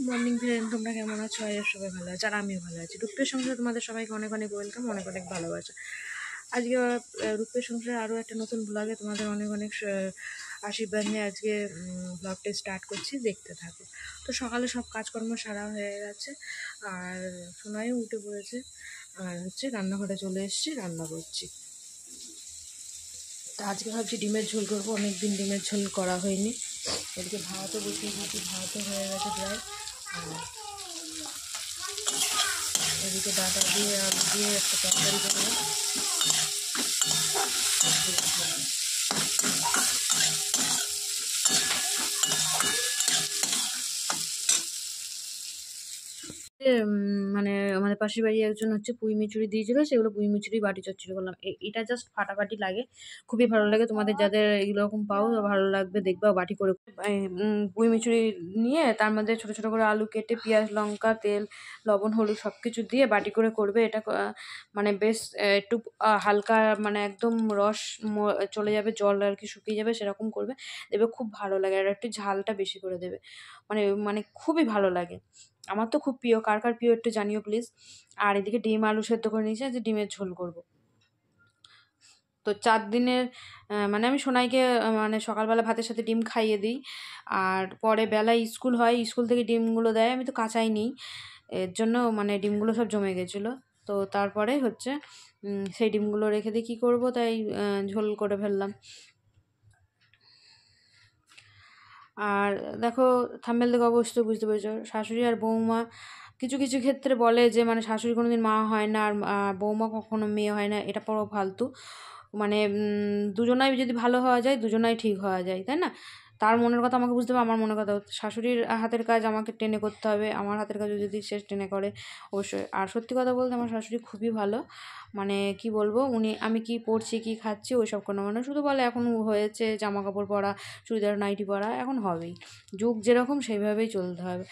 Morning friend, তোমরা কেমন আছো? সবাই ভালো আছে, আর আমিও ভালো আছি। রূপের সংসারে তোমাদের সবাইকে অনেক অনেক ওয়েলকাম, অনেক অনেক ভালোবাসা। আজকে রূপের সংসারে আরও একটা নতুন ব্লগে তোমাদের অনেক অনেক আশীর্বাদ নিয়ে আজকে ব্লগটা স্টার্ট করছি, দেখতে থাকো। তো সকালে সব কাজকর্ম সারা হয়ে গেছে, আর সোনাইও উঠে পড়েছে, আর হচ্ছে রান্নাঘরে চলে এসেছি, রান্না করছি। তা আজকে ভাবছি ডিমের ঝোল করবো, অনেকদিন ডিমের ঝোল করা হয়নি। এদিকে ভাতও বসিয়ে দিয়েছি, ভাতও হয়ে গেছে প্রায়। আর এদিকে ডাটা দিয়ে আলু দিয়ে একটা তরকারি করবো। মানে আমাদের পাশের বাড়ি একজন হচ্ছে পুঁই মিচুরি দিয়েছিল, সেগুলো পুঁই মিচুরি বাটি চচ্চড়ি করলাম। এটা জাস্ট ফাটাফাটি লাগে, খুবই ভালো লাগে। তোমাদের যাদের এইরকম পাও ভালো লাগবে, দেখবা বাটি করে। পুঁই মিচুরি নিয়ে তার মধ্যে ছোটো ছোটো করে আলু কেটে, পেঁয়াজ লঙ্কা তেল লবণ হলুদ সব কিছু দিয়ে বাটি করে করবে। এটা মানে বেশ একটু হালকা, মানে একদম রস চলে যাবে, জল আর কি শুকিয়ে যাবে, সেরকম করবে, দেবে খুব ভালো লাগে। আর একটু ঝালটা বেশি করে দেবে, মানে মানে খুবই ভালো লাগে। আমার তো খুব প্রিয়, কার কার প্রিয় একটু জানিও প্লিজ। আর এদিকে ডিম আলু সেদ্ধ করে নিয়েছি, যে ডিমের ঝোল করব। তো 4 দিনের মানে আমি সোনাইকে মানে সকালবেলা ভাতের সাথে ডিম খাইয়ে দিই, আর পরে বেলায় স্কুল হয়, স্কুল থেকে ডিমগুলো দেয়, আমি তো কাঁচাই নিই, এর জন্য মানে ডিমগুলো সব জমে গেছিলো। তো তারপরে হচ্ছে সেই ডিমগুলো রেখে দিয়ে কী করবো, তাই ঝোল করে ফেললাম। আর দেখো, থাম্বনেল দেখে অবশ্যই বুঝতে পেরেছো, শাশুড়ি আর বৌমা কিছু কিছু ক্ষেত্রে বলে যে মানে শাশুড়ি কোনোদিন মা হয় না, আর বৌমা কখনো মেয়ে হয় না, এটা পুরো ফালতু। মানে দুজনাই যদি ভালো হওয়া যায়, দুজনাই ঠিক হওয়া যায়, তাই না? তার মনের কথা আমাকে বুঝতে হবে, আমার মনের কথা। শাশুড়ির হাতের কাজ আমাকে টেনে করতে হবে, আমার হাতের কাজ যদি সে টেনে করে, অবশ্যই। আর সত্যি কথা বলতে আমার শাশুড়ি খুবই ভালো, মানে কি বলবো, আমি কি পরছি কি খাচ্ছি ওইসব কোনো, মানে শুধু বলে এখন হয়েছে জামা কাপড় পরা, চুড়িদার নাইটি পরা, এখন হবেই, যুগ যেরকম সেইভাবেই চলতে হবে।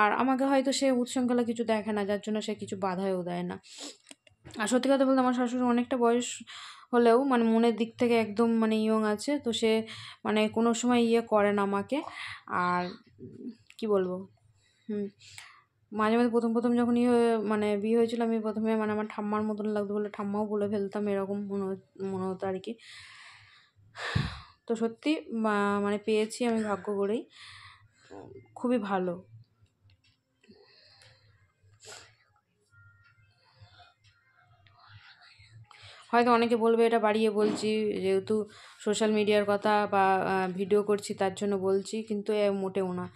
আর আমাকে হয়তো সে উচ্ছৃঙ্খলা কিছু দেখে না, যার জন্য সে কিছু বাধাও দেয় না। আর সত্যি কথা বলতে আমার শাশুড়ি অনেকটা বয়স হলেও মানে মনের দিক থেকে একদম মানে ইয়ং আছে, তো সে মানে কোনো সময় ইয়ে করে না আমাকে। আর কি বলবো, মাঝে মাঝে প্রথম প্রথম যখন মানে বিয়ে হয়েছিল, আমি প্রথমে মানে আমার ঠাম্মার মতন লাগতো বলে ঠাম্মাও বলে ফেলতাম, এরকম মনে হতো আর কি। তো সত্যি মানে পেয়েছি আমি ভাগ্য করেই, খুবই ভালো। হয়তো অনেকে বলবে এটা বাড়িয়ে বলছি, যেহেতু সোশ্যাল মিডিয়ার কথা বা ভিডিও করছি তার জন্য বলছি, কিন্তু মোটেও না।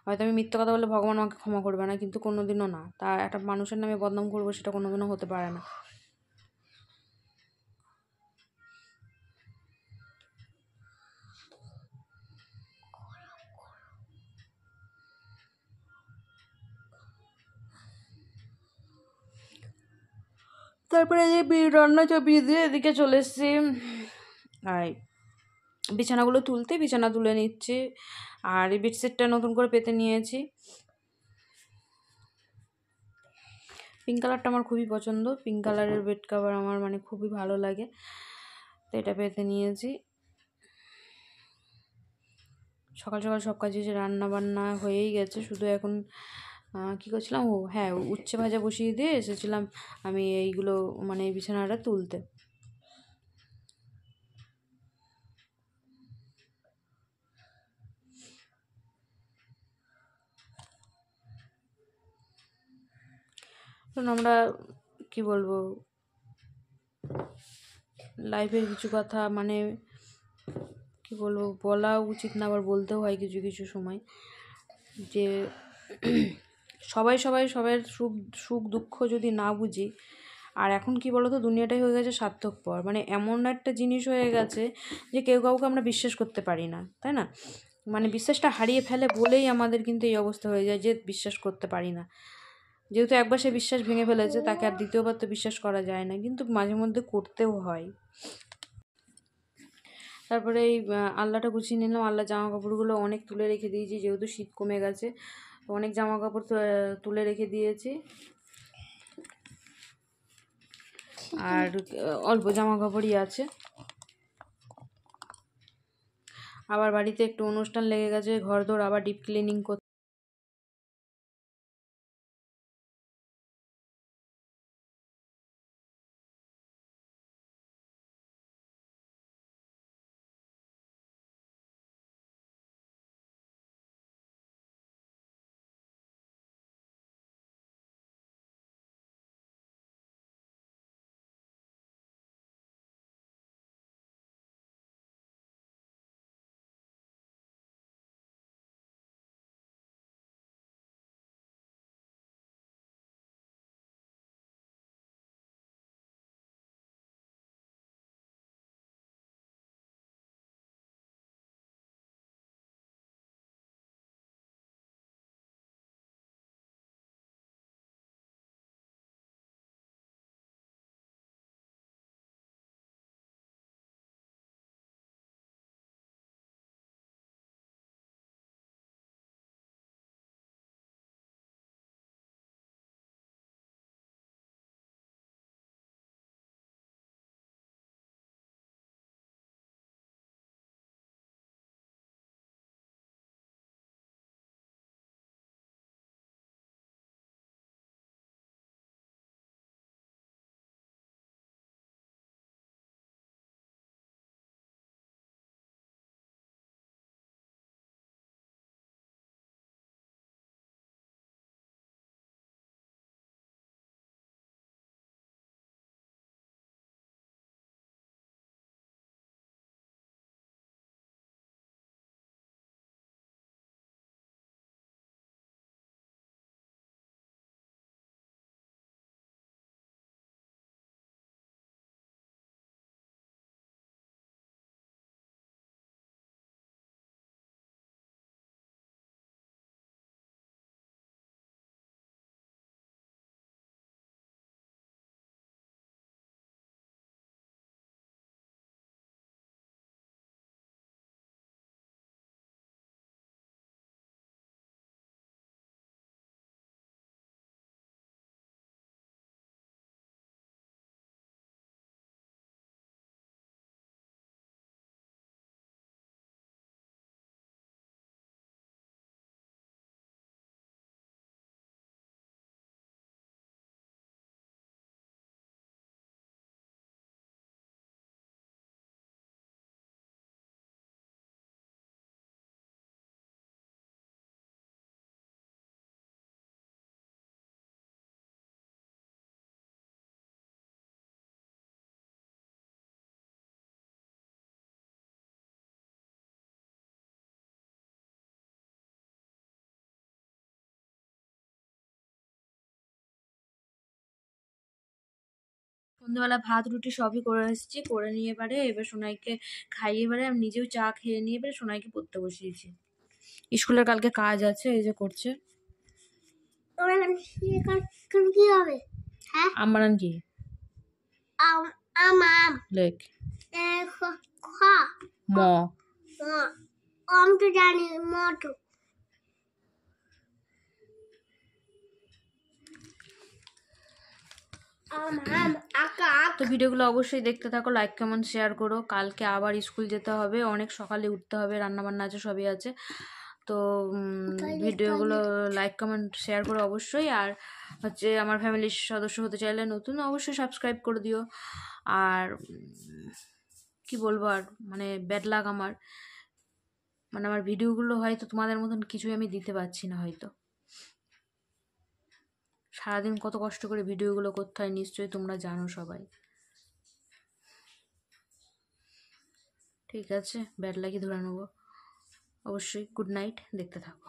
হয়তো আমি মিথ্যা কথা বলে ভগবান আমাকে ক্ষমা করবে না, কিন্তু কোনো দিনও না। তা একটা মানুষের নামে বদনাম করবো, সেটা কোনো দিনও হতে পারে না। তারপরে এই রান্না চাপিয়ে দিয়ে এদিকে চলে এসেছি, আর বিছানাগুলো তুলতে, বিছানা তুলে নিচ্ছি। আর এই বেডশিটটা নতুন করে পেতে নিয়েছি, পিঙ্ক কালারটা আমার খুবই পছন্দ, পিঙ্ক কালারের বেড কভার আমার মানে খুবই ভালো লাগে, তো এটা পেতে নিয়েছি। সকাল সকাল সব কাজ হয়েছে, রান্না বান্না হয়েই গেছে, শুধু এখন কী করছিলাম, ও হ্যাঁ, উচ্ছে ভাজা বসিয়ে দিয়ে এসেছিলাম আমি এইগুলো মানে এই বিছানাটা তুলতে। কারণ আমরা কি বলবো, লাইফের কিছু কথা মানে কি বলবো, বলা উচিত না, আবার বলতেও হয় কিছু কিছু সময়, যে সবাই সবার সুখ সুখ দুঃখ যদি না বুঝি। আর এখন কি বলতো, দুনিয়াটাই হয়ে গেছে স্বার্থপর, মানে এমন একটা জিনিস হয়ে গেছে যে কেউ কাউকে আমরা বিশ্বাস করতে পারি না, তাই না? মানে বিশ্বাসটা হারিয়ে ফেলে বলেই আমাদের কিন্তু এই অবস্থা হয়ে যায়, যে বিশ্বাস করতে পারি না। যেহেতু একবার সে বিশ্বাস ভেঙে ফেলেছে, তাকে আর দ্বিতীয়বার তো বিশ্বাস করা যায় না, কিন্তু মাঝে মধ্যে করতেও হয়। তারপরে এই আলনাটা গুছিয়ে নিলাম, আলনার জামা কাপড়গুলো অনেক তুলে রেখে দিয়েছি, যেহেতু শীত কমে গেছে, অনেক জামা কাপড় তুলে রেখে দিয়েছি। আর অল্প জামা কাপড়ই আছে। আবার বাড়িতে একটু অনুষ্ঠান লেগে গেছে, ঘরদোর আবার ডিপ ক্লিনিং করতে সন্ধ্যেবেলা ভাত রুটি সবই করে এসেছি, করে নিয়ে এবার সোনাইকে খাইয়ে আমি নিজেও চা খেয়ে নিয়ে সোনাইকে পড়তে বসিয়েছি। স্কুলের কালকে কাজ আছে, এই যে করছে। কি হবে? হ্যাঁ, আমবানান কি? লেখ ম তো জানি মটো। তো ভিডিওগুলো অবশ্যই দেখতে থাকো, লাইক কমেন্ট শেয়ার করো। কালকে আবার স্কুল যেতে হবে, অনেক সকালে উঠতে হবে, রান্নাবান্না আছে, সবই আছে। তো ভিডিওগুলো লাইক কমেন্ট শেয়ার করো অবশ্যই। আর হচ্ছে আমার ফ্যামিলির সদস্য হতে চাইলে নতুন অবশ্যই সাবস্ক্রাইব করে দিও। আর কি বলবো, আর মানে ব্যাড লাক আমার, মানে আমার ভিডিওগুলো হয়তো তোমাদের মতন কিছুই আমি দিতে পারছি না হয়তো। সারাদিন কত কষ্ট করে ভিডিওগুলো করতে হয় নিশ্চয়ই তোমরা জানো সবাই। ঠিক আছে, ব্যাড লাগি ধরে নেবো অবশ্যই। গুড নাইট, দেখতে থাকো।